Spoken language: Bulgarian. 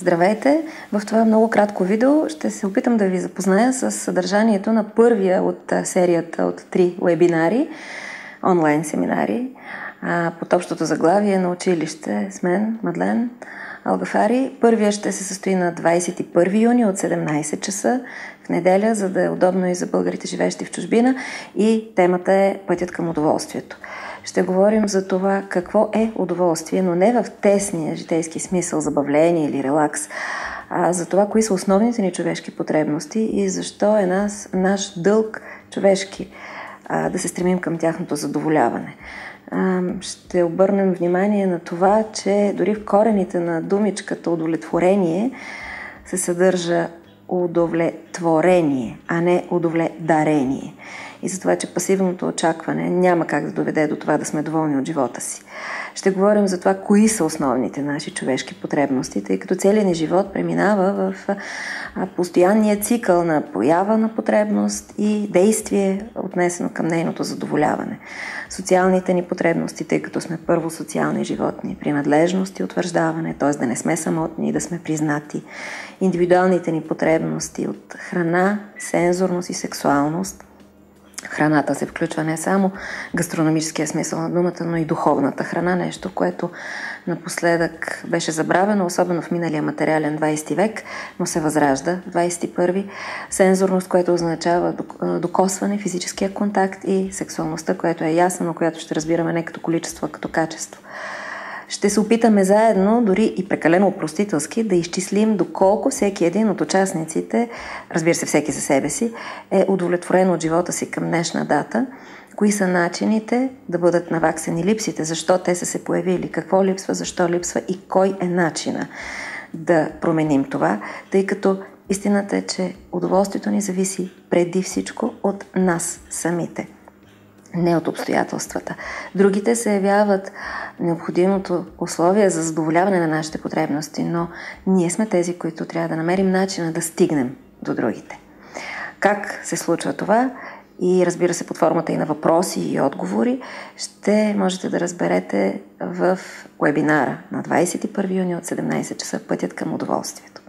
Здравейте! В това много кратко видео ще се опитам да ви запозная с съдържанието на първия от серията от 3 вебинари, онлайн семинари, под общото заглавие на училище с мен, Мадлен Алгафари. Първия ще се състои на 21 юни от 17 часа в неделя, за да е удобно и за българите, живеещи в чужбина, и темата е Пътят към удоволствието. Ще говорим за това какво е удоволствие, но не в тесния житейски смисъл, забавление или релакс, а за това кои са основните ни човешки потребности и защо е наш дълг човешки да се стремим към тяхното задоволяване. Ще обърнем внимание на това, че дори в корените на думичката удовлетворение се съдържа удовлетворение, а не удовлетдарение. И за това, че пасивното очакване няма как да доведе до това да сме доволни от живота си. Ще говорим за това, кои са основните наши човешки потребности, тъй като целият ни живот преминава в постоянния цикъл на поява на потребност и действие, отнесено към нейното задоволяване. Социалните ни потребности, тъй като сме първо социални животни, принадлежност и утвърждаване, т.е. да не сме самотни и да сме признати. Индивидуалните ни потребности от храна, сензорност и сексуалност. Храната се включва не само гастрономическия смисъл на думата, но и духовната храна, нещо, което напоследък беше забравено, особено в миналия материален 20 век, но се възражда в 21. Сензорност, което означава докосване, физическия контакт, и сексуалността, което е ясно, но която ще разбираме не като количество, а като качество. Ще се опитаме заедно, дори и прекалено опростителски, да изчислим доколко всеки един от участниците, разбира се всеки за себе си, е удовлетворен от живота си към днешна дата, кои са начините да бъдат наваксани липсите, защо те са се появили, какво липсва, защо липсва и кой е начина да променим това, тъй като истината е, че удоволствието ни зависи преди всичко от нас самите, не от обстоятелствата. Другите се явяват необходимото условие за задоволяване на нашите потребности, но ние сме тези, които трябва да намерим начина да стигнем до другите. Как се случва това? И разбира се, под формата и на въпроси и отговори, ще можете да разберете в вебинара на 21 юни от 17 часа Пътят към удоволствието.